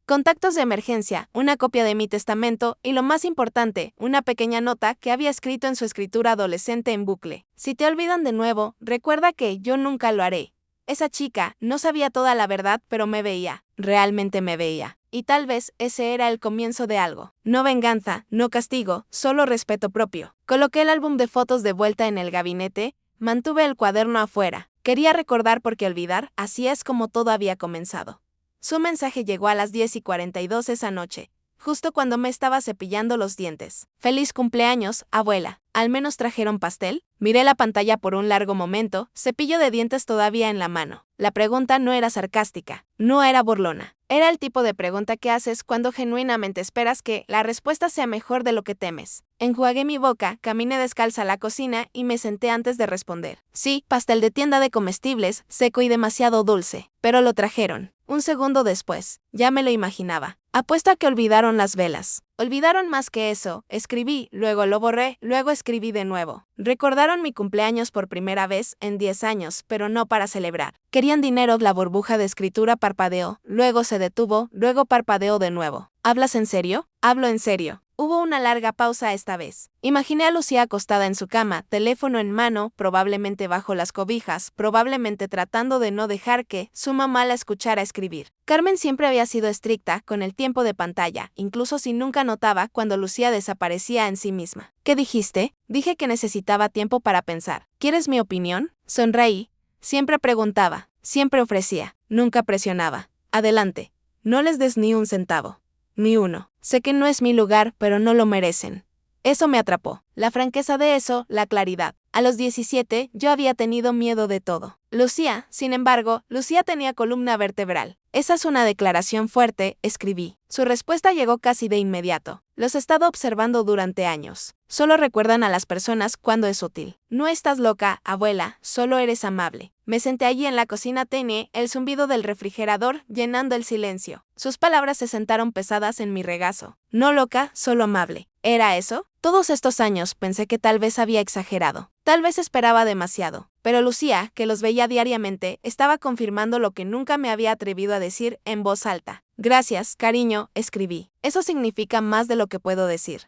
Contactos de emergencia, una copia de mi testamento y lo más importante, una pequeña nota que había escrito en su escritura adolescente en bucle. Si te olvidan de nuevo, recuerda que yo nunca lo haré. Esa chica no sabía toda la verdad, pero me veía, realmente me veía. Y tal vez ese era el comienzo de algo. No venganza, no castigo, solo respeto propio. Coloqué el álbum de fotos de vuelta en el gabinete, mantuve el cuaderno afuera. Quería recordar porque olvidar, así es como todo había comenzado. Su mensaje llegó a las 10:42 esa noche, justo cuando me estaba cepillando los dientes. Feliz cumpleaños, abuela. ¿Al menos trajeron pastel? Miré la pantalla por un largo momento, cepillo de dientes todavía en la mano. La pregunta no era sarcástica, no era burlona. Era el tipo de pregunta que haces cuando genuinamente esperas que la respuesta sea mejor de lo que temes. Enjuagué mi boca, caminé descalza a la cocina y me senté antes de responder. Sí, pastel de tienda de comestibles, seco y demasiado dulce. Pero lo trajeron. Un segundo después, ya me lo imaginaba. Apuesto a que olvidaron las velas. Olvidaron más que eso, escribí, luego lo borré, luego escribí de nuevo. Recordaron mi cumpleaños por primera vez en 10 años, pero no para celebrar. Querían dinero, la burbuja de escritura parpadeó, luego se detuvo, luego parpadeó de nuevo. ¿Hablas en serio? Hablo en serio. Hubo una larga pausa esta vez. Imaginé a Lucía acostada en su cama, teléfono en mano, probablemente bajo las cobijas, probablemente tratando de no dejar que su mamá la escuchara escribir. Carmen siempre había sido estricta con el tiempo de pantalla, incluso si nunca notaba cuando Lucía desaparecía en sí misma. ¿Qué dijiste? Dije que necesitaba tiempo para pensar. ¿Quieres mi opinión? Sonreí. Siempre preguntaba, siempre ofrecía, nunca presionaba. Adelante. No les des ni un centavo. Ni uno. Sé que no es mi lugar, pero no lo merecen. Eso me atrapó. La franqueza de eso, la claridad. A los 17, yo había tenido miedo de todo. Lucía, sin embargo, Lucía tenía columna vertebral. Esa es una declaración fuerte, escribí. Su respuesta llegó casi de inmediato. Los he estado observando durante años. Solo recuerdan a las personas cuando es útil. No estás loca, abuela, solo eres amable. Me senté allí en la cocina, tenía el zumbido del refrigerador llenando el silencio. Sus palabras se sentaron pesadas en mi regazo. No loca, solo amable. ¿Era eso? Todos estos años pensé que tal vez había exagerado. Tal vez esperaba demasiado. Pero Lucía, que los veía diariamente, estaba confirmando lo que nunca me había atrevido a decir en voz alta. Gracias, cariño, escribí. Eso significa más de lo que puedo decir.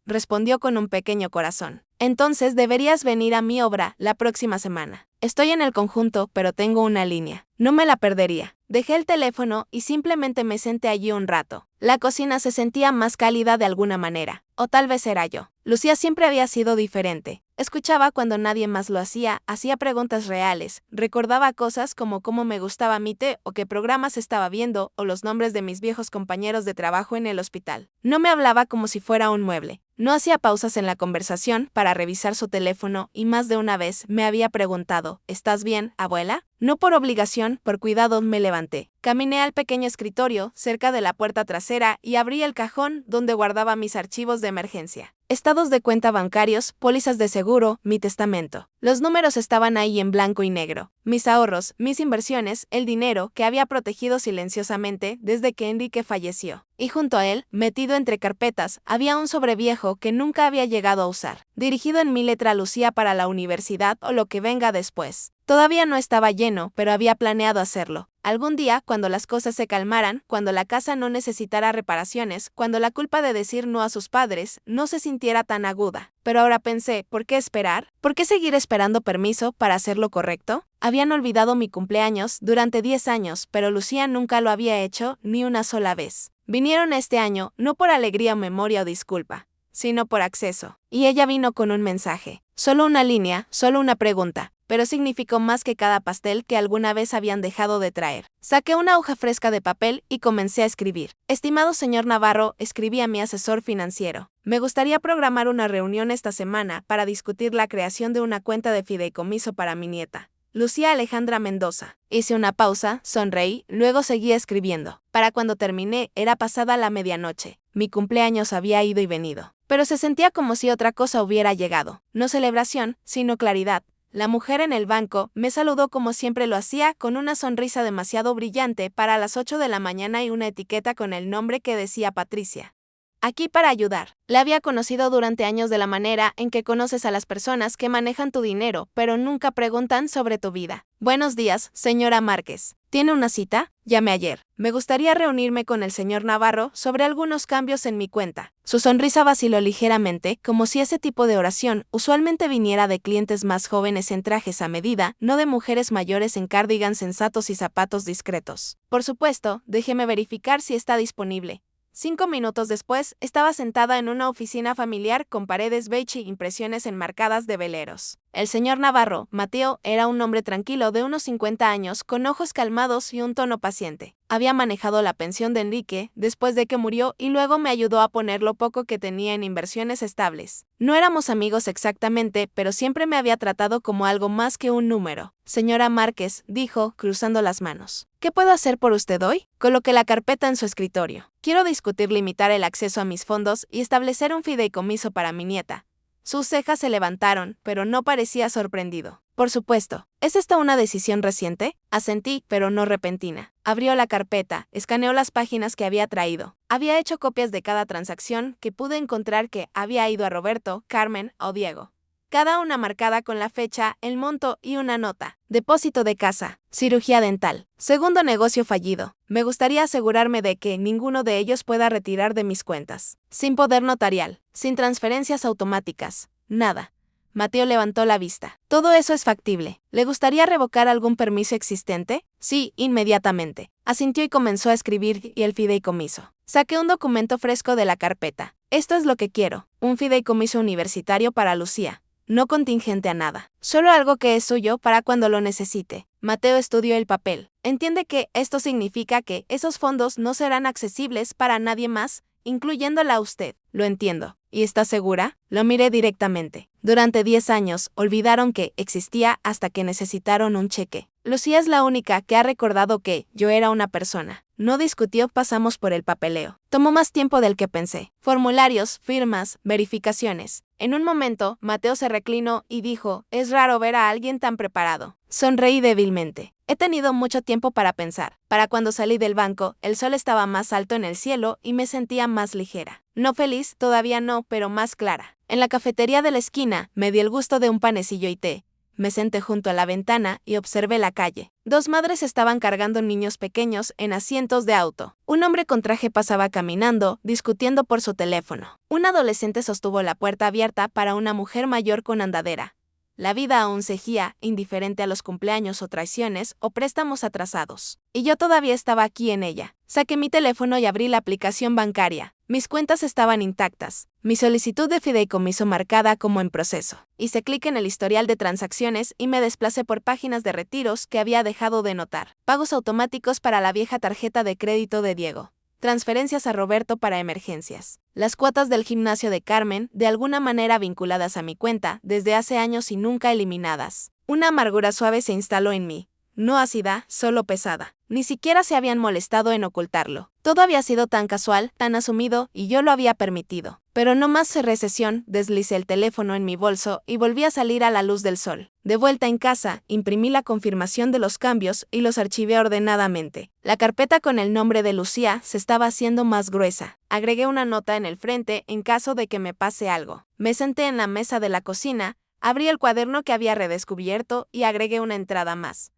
Respondió con un pequeño corazón. Entonces deberías venir a mi obra la próxima semana. Estoy en el conjunto, pero tengo una línea. No me la perdería. Dejé el teléfono y simplemente me senté allí un rato. La cocina se sentía más cálida de alguna manera. O tal vez era yo. Lucía siempre había sido diferente. Escuchaba cuando nadie más lo hacía preguntas reales, recordaba cosas como cómo me gustaba mi té o qué programas estaba viendo o los nombres de mis viejos compañeros de trabajo en el hospital. No me hablaba como si fuera un mueble. No hacía pausas en la conversación para revisar su teléfono y más de una vez me había preguntado, ¿estás bien, abuela? No por obligación, por cuidado me levanté. Caminé al pequeño escritorio cerca de la puerta trasera y abrí el cajón donde guardaba mis archivos de emergencia. Estados de cuenta bancarios, pólizas de seguro, mi testamento. Los números estaban ahí en blanco y negro. Mis ahorros, mis inversiones, el dinero que había protegido silenciosamente desde que Enrique falleció. Y junto a él, metido entre carpetas, había un sobreviejo que nunca había llegado a usar, dirigido en mi letra a Lucía para la universidad o lo que venga después. Todavía no estaba lleno, pero había planeado hacerlo. Algún día, cuando las cosas se calmaran, cuando la casa no necesitara reparaciones, cuando la culpa de decir no a sus padres no se sintiera tan aguda. Pero ahora pensé, ¿por qué esperar? ¿Por qué seguir esperando permiso para hacer lo correcto? Habían olvidado mi cumpleaños durante 10 años, pero Lucía nunca lo había hecho ni una sola vez. Vinieron este año, no por alegría, memoria o disculpa, sino por acceso. Y ella vino con un mensaje. Solo una línea, solo una pregunta. Pero significó más que cada pastel que alguna vez habían dejado de traer. Saqué una hoja fresca de papel y comencé a escribir. Estimado señor Navarro, escribí a mi asesor financiero. Me gustaría programar una reunión esta semana para discutir la creación de una cuenta de fideicomiso para mi nieta, Lucía Alejandra Mendoza. Hice una pausa, sonreí, luego seguí escribiendo. Para cuando terminé, era pasada la medianoche. Mi cumpleaños había ido y venido. Pero se sentía como si otra cosa hubiera llegado. No celebración, sino claridad. La mujer en el banco me saludó como siempre lo hacía, con una sonrisa demasiado brillante para las 8 de la mañana y una etiqueta con el nombre que decía Patricia. aquí para ayudar. La había conocido durante años de la manera en que conoces a las personas que manejan tu dinero, pero nunca preguntan sobre tu vida. Buenos días, señora Márquez. ¿Tiene una cita? Llamé ayer. Me gustaría reunirme con el señor Navarro sobre algunos cambios en mi cuenta. Su sonrisa vaciló ligeramente, como si ese tipo de oración usualmente viniera de clientes más jóvenes en trajes a medida, no de mujeres mayores en cardigans sensatos y zapatos discretos. Por supuesto, déjeme verificar si está disponible. 5 minutos después, estaba sentada en una oficina familiar con paredes beige y impresiones enmarcadas de veleros. El señor Navarro, Mateo, era un hombre tranquilo de unos 50 años, con ojos calmados y un tono paciente. Había manejado la pensión de Enrique después de que murió y luego me ayudó a poner lo poco que tenía en inversiones estables. No éramos amigos exactamente, pero siempre me había tratado como algo más que un número. Señora Márquez, dijo, cruzando las manos. ¿Qué puedo hacer por usted hoy? Coloqué la carpeta en su escritorio. Quiero discutir limitar el acceso a mis fondos y establecer un fideicomiso para mi nieta. Sus cejas se levantaron, pero no parecía sorprendido. Por supuesto. ¿Es esta una decisión reciente? Asentí, pero no repentina. Abrió la carpeta, escaneó las páginas que había traído. Había hecho copias de cada transacción que pude encontrar que había ido a Roberto, Carmen o Diego. Cada una marcada con la fecha, el monto y una nota. Depósito de casa, cirugía dental, segundo negocio fallido. Me gustaría asegurarme de que ninguno de ellos pueda retirar de mis cuentas. Sin poder notarial, sin transferencias automáticas, nada. Mateo levantó la vista. Todo eso es factible. ¿Le gustaría revocar algún permiso existente? Sí, inmediatamente. Asintió y comenzó a escribir y el fideicomiso. Saqué un documento fresco de la carpeta. Esto es lo que quiero. Un fideicomiso universitario para Lucía. No contingente a nada, solo algo que es suyo para cuando lo necesite. Mateo estudió el papel. Entiende que esto significa que esos fondos no serán accesibles para nadie más, incluyéndola a usted. Lo entiendo. ¿Y está segura? Lo miré directamente. Durante 10 años, olvidaron que existía hasta que necesitaron un cheque. Lucía es la única que ha recordado que yo era una persona. No discutió, pasamos por el papeleo. Tomó más tiempo del que pensé. Formularios, firmas, verificaciones. En un momento, Mateo se reclinó y dijo, es raro ver a alguien tan preparado. Sonreí débilmente. He tenido mucho tiempo para pensar. Para cuando salí del banco, el sol estaba más alto en el cielo y me sentía más ligera. No feliz, todavía no, pero más clara. En la cafetería de la esquina, me di el gusto de un panecillo y té. Me senté junto a la ventana y observé la calle. 2 madres estaban cargando niños pequeños en asientos de auto. Un hombre con traje pasaba caminando, discutiendo por su teléfono. Un adolescente sostuvo la puerta abierta para una mujer mayor con andadera. La vida aún seguía, indiferente a los cumpleaños o traiciones o préstamos atrasados. Y yo todavía estaba aquí en ella. Saqué mi teléfono y abrí la aplicación bancaria. Mis cuentas estaban intactas. Mi solicitud de fideicomiso marcada como en proceso. Hice clic en el historial de transacciones y me desplacé por páginas de retiros que había dejado de notar. Pagos automáticos para la vieja tarjeta de crédito de Diego. Transferencias a Roberto para emergencias. Las cuotas del gimnasio de Carmen, de alguna manera vinculadas a mi cuenta, desde hace años y nunca eliminadas. Una amargura suave se instaló en mí. No ácida, solo pesada. Ni siquiera se habían molestado en ocultarlo. Todo había sido tan casual, tan asumido, y yo lo había permitido. Pero no más cerré sesión, deslicé el teléfono en mi bolso y volví a salir a la luz del sol. De vuelta en casa, imprimí la confirmación de los cambios y los archivé ordenadamente. La carpeta con el nombre de Lucía se estaba haciendo más gruesa. Agregué una nota en el frente en caso de que me pase algo. Me senté en la mesa de la cocina, abrí el cuaderno que había redescubierto y agregué una entrada más.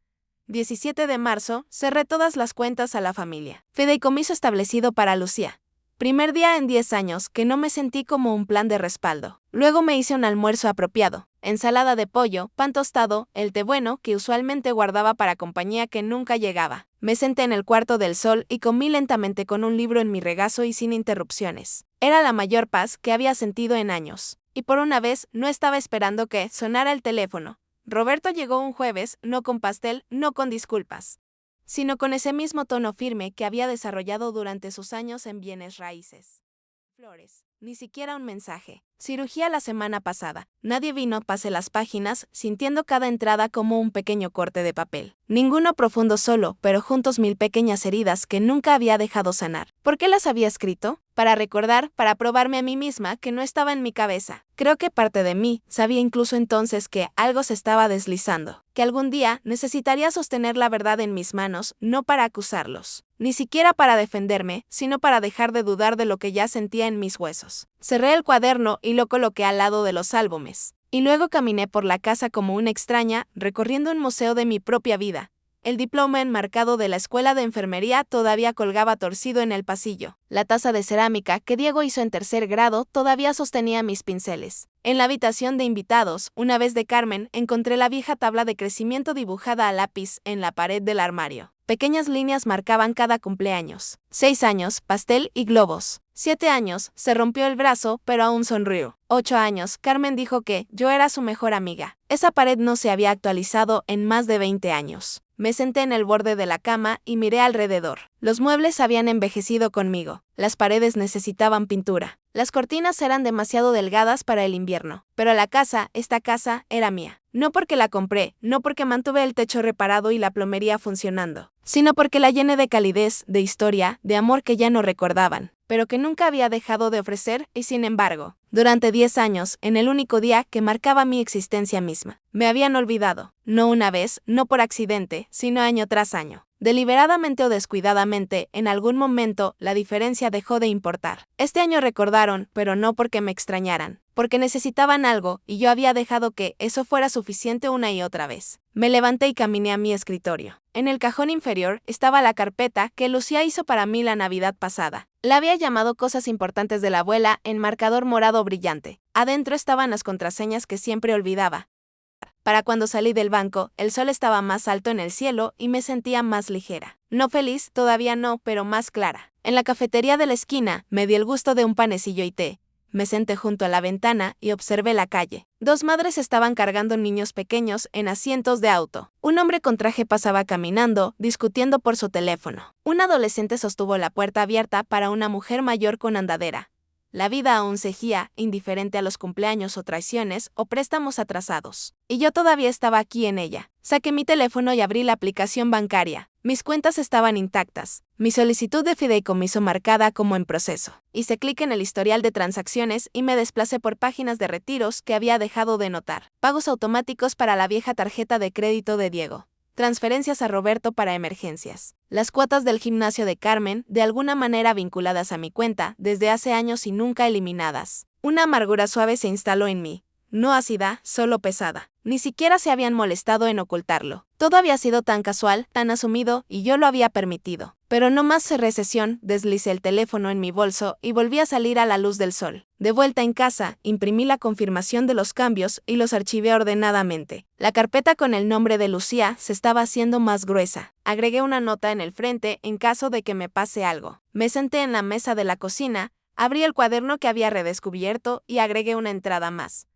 17 de marzo, cerré todas las cuentas a la familia. Fideicomiso establecido para Lucía. Primer día en 10 años que no me sentí como un plan de respaldo. Luego me hice un almuerzo apropiado. Ensalada de pollo, pan tostado, el té bueno que usualmente guardaba para compañía que nunca llegaba. Me senté en el cuarto del sol y comí lentamente con un libro en mi regazo y sin interrupciones. Era la mayor paz que había sentido en años. Y por una vez no estaba esperando que sonara el teléfono. Roberto llegó un jueves, no con pastel, no con disculpas, sino con ese mismo tono firme que había desarrollado durante sus años en bienes raíces. Flores, ni siquiera un mensaje. Cirugía la semana pasada. Nadie vino, pasé las páginas, sintiendo cada entrada como un pequeño corte de papel. Ninguno profundo solo, pero juntos 1000 pequeñas heridas que nunca había dejado sanar. ¿Por qué las había escrito? Para recordar, para probarme a mí misma que no estaba en mi cabeza. Creo que parte de mí sabía incluso entonces que algo se estaba deslizando, que algún día necesitaría sostener la verdad en mis manos, no para acusarlos, ni siquiera para defenderme, sino para dejar de dudar de lo que ya sentía en mis huesos. Cerré el cuaderno y lo coloqué al lado de los álbumes. Y luego caminé por la casa como una extraña, recorriendo un museo de mi propia vida. El diploma enmarcado de la escuela de enfermería todavía colgaba torcido en el pasillo. La taza de cerámica que Diego hizo en tercer grado todavía sostenía mis pinceles. En la habitación de invitados, una vez de Carmen, encontré la vieja tabla de crecimiento dibujada a lápiz en la pared del armario. Pequeñas líneas marcaban cada cumpleaños. 6 años, pastel y globos. 7 años, se rompió el brazo, pero aún sonrió. 8 años, Carmen dijo que yo era su mejor amiga. Esa pared no se había actualizado en más de 20 años. Me senté en el borde de la cama y miré alrededor. Los muebles habían envejecido conmigo. Las paredes necesitaban pintura. Las cortinas eran demasiado delgadas para el invierno. Pero esta casa, era mía. No porque la compré, no porque mantuve el techo reparado y la plomería funcionando, sino porque la llené de calidez, de historia, de amor que ya no recordaban, pero que nunca había dejado de ofrecer y sin embargo, durante 10 años, en el único día que marcaba mi existencia misma, me habían olvidado, no una vez, no por accidente, sino año tras año. Deliberadamente o descuidadamente, en algún momento, la diferencia dejó de importar. Este año recordaron, pero no porque me extrañaran, porque necesitaban algo y yo había dejado que eso fuera suficiente una y otra vez. Me levanté y caminé a mi escritorio. En el cajón inferior estaba la carpeta que Lucía hizo para mí la Navidad pasada. La había llamado Cosas Importantes de la Abuela en marcador morado brillante. Adentro estaban las contraseñas que siempre olvidaba. Para cuando salí del banco, el sol estaba más alto en el cielo y me sentía más ligera. No feliz, todavía no, pero más clara. En la cafetería de la esquina, me di el gusto de un panecillo y té. Me senté junto a la ventana y observé la calle. 2 madres estaban cargando niños pequeños en asientos de auto. Un hombre con traje pasaba caminando, discutiendo por su teléfono. Un adolescente sostuvo la puerta abierta para una mujer mayor con andadera. La vida aún seguía, indiferente a los cumpleaños o traiciones o préstamos atrasados. Y yo todavía estaba aquí en ella. Saqué mi teléfono y abrí la aplicación bancaria. Mis cuentas estaban intactas. Mi solicitud de fideicomiso marcada como en proceso. Hice clic en el historial de transacciones y me desplacé por páginas de retiros que había dejado de notar. Pagos automáticos para la vieja tarjeta de crédito de Diego. Transferencias a Roberto para emergencias. Las cuotas del gimnasio de Carmen, de alguna manera vinculadas a mi cuenta, desde hace años y nunca eliminadas. Una amargura suave se instaló en mí. No ácida, solo pesada. Ni siquiera se habían molestado en ocultarlo. Todo había sido tan casual, tan asumido, y yo lo había permitido. Pero no más cerré sesión, deslicé el teléfono en mi bolso y volví a salir a la luz del sol. De vuelta en casa, imprimí la confirmación de los cambios y los archivé ordenadamente. La carpeta con el nombre de Lucía se estaba haciendo más gruesa. Agregué una nota en el frente en caso de que me pase algo. Me senté en la mesa de la cocina, abrí el cuaderno que había redescubierto y agregué una entrada más.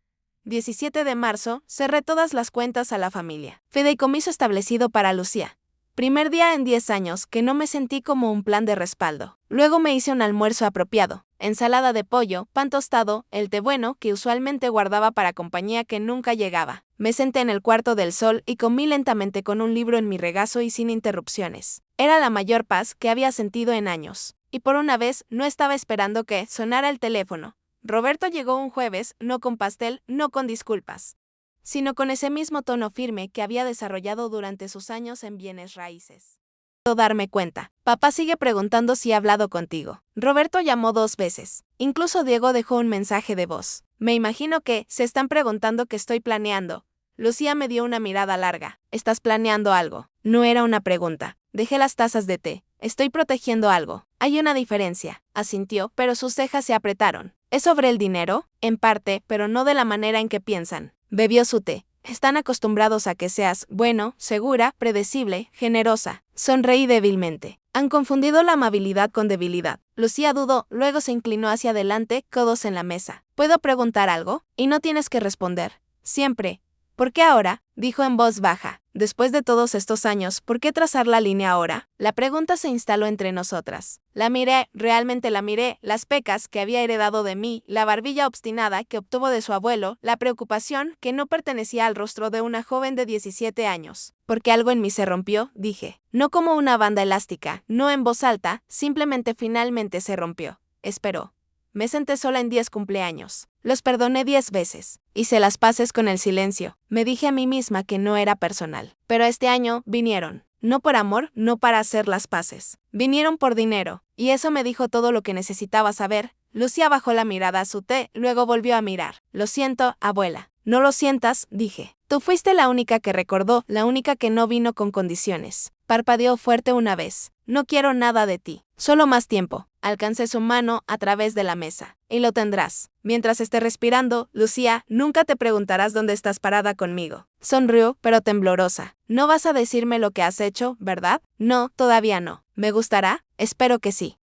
17 de marzo, cerré todas las cuentas a la familia. Fideicomiso establecido para Lucía. Primer día en 10 años que no me sentí como un plan de respaldo. Luego me hice un almuerzo apropiado. Ensalada de pollo, pan tostado, el té bueno que usualmente guardaba para compañía que nunca llegaba. Me senté en el cuarto del sol y comí lentamente con un libro en mi regazo y sin interrupciones. Era la mayor paz que había sentido en años. Y por una vez no estaba esperando que sonara el teléfono. Roberto llegó un jueves, no con pastel, no con disculpas, sino con ese mismo tono firme que había desarrollado durante sus años en bienes raíces. Puedo darme cuenta. Papá sigue preguntando si he hablado contigo. Roberto llamó 2 veces. Incluso Diego dejó un mensaje de voz. Me imagino que se están preguntando qué estoy planeando. Lucía me dio una mirada larga. ¿Estás planeando algo? No era una pregunta. Dejé las tazas de té. Estoy protegiendo algo. Hay una diferencia. Asintió, pero sus cejas se apretaron. ¿Es sobre el dinero? En parte, pero no de la manera en que piensan. Bebió su té. Están acostumbrados a que seas bueno, segura, predecible, generosa. Sonreí débilmente. Han confundido la amabilidad con debilidad. Lucía dudó, luego se inclinó hacia adelante, codos en la mesa. ¿Puedo preguntar algo? Y no tienes que responder. Siempre. ¿Por qué ahora? Dijo en voz baja. Después de todos estos años, ¿por qué trazar la línea ahora? La pregunta se instaló entre nosotras. La miré, realmente la miré, las pecas que había heredado de mí, la barbilla obstinada que obtuvo de su abuelo, la preocupación que no pertenecía al rostro de una joven de 17 años. Porque algo en mí se rompió, dije. No como una banda elástica, no en voz alta, simplemente finalmente se rompió. Esperó. Me senté sola en 10 cumpleaños. Los perdoné 10 veces. Hice las paces con el silencio. Me dije a mí misma que no era personal. Pero este año vinieron. no por amor, no para hacer las paces. Vinieron por dinero, y eso me dijo todo lo que necesitaba saber. Lucía bajó la mirada a su té, luego volvió a mirar. Lo siento, abuela. No lo sientas, dije. Tú fuiste la única que recordó, la única que no vino con condiciones. Parpadeó fuerte una vez. No quiero nada de ti. Solo más tiempo. Alcancé su mano a través de la mesa. Y lo tendrás. Mientras esté respirando, Lucía, nunca te preguntarás dónde estás parada conmigo. Sonrió, pero temblorosa. No vas a decirme lo que has hecho, ¿verdad? No, todavía no. ¿Me gustará? Espero que sí.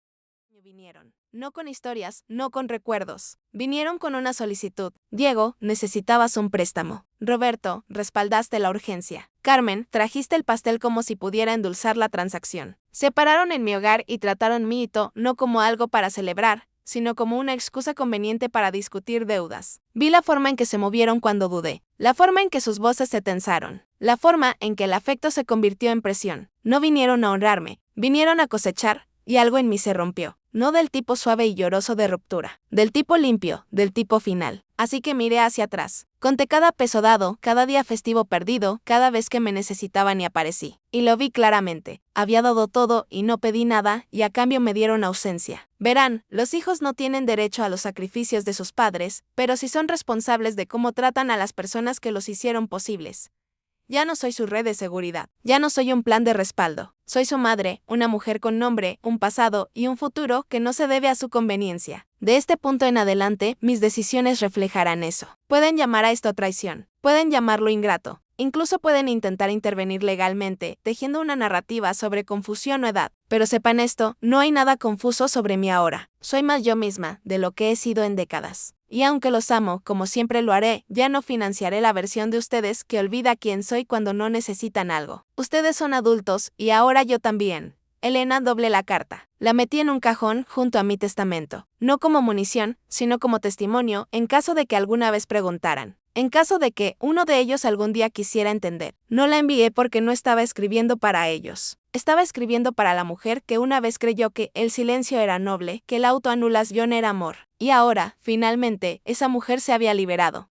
Vinieron. No con historias, no con recuerdos. Vinieron con una solicitud. Diego, necesitabas un préstamo. Roberto, respaldaste la urgencia. Carmen, trajiste el pastel como si pudiera endulzar la transacción. Se pararon en mi hogar y trataron mi hito no como algo para celebrar, sino como una excusa conveniente para discutir deudas. Vi la forma en que se movieron cuando dudé, la forma en que sus voces se tensaron, la forma en que el afecto se convirtió en presión. No vinieron a honrarme, vinieron a cosechar, y algo en mí se rompió. No del tipo suave y lloroso de ruptura, del tipo limpio, del tipo final. Así que miré hacia atrás. Conté cada peso dado, cada día festivo perdido, cada vez que me necesitaban y aparecí. Y lo vi claramente. Había dado todo y no pedí nada, y a cambio me dieron ausencia. Verán, los hijos no tienen derecho a los sacrificios de sus padres, pero sí son responsables de cómo tratan a las personas que los hicieron posibles. Ya no soy su red de seguridad, ya no soy un plan de respaldo. Soy su madre, una mujer con nombre, un pasado y un futuro que no se debe a su conveniencia. De este punto en adelante, mis decisiones reflejarán eso. Pueden llamar a esto traición, pueden llamarlo ingrato, incluso pueden intentar intervenir legalmente, tejiendo una narrativa sobre confusión o edad. Pero sepan esto, no hay nada confuso sobre mí ahora. Soy más yo misma de lo que he sido en décadas. Y aunque los amo, como siempre lo haré, ya no financiaré la versión de ustedes que olvida quién soy cuando no necesitan algo. Ustedes son adultos, y ahora yo también. Elena doblé la carta. La metí en un cajón junto a mi testamento. No como munición, sino como testimonio, en caso de que alguna vez preguntaran. En caso de que uno de ellos algún día quisiera entender. No la envié porque no estaba escribiendo para ellos. Estaba escribiendo para la mujer que una vez creyó que el silencio era noble, que la autoanulación era amor. Y ahora, finalmente, esa mujer se había liberado.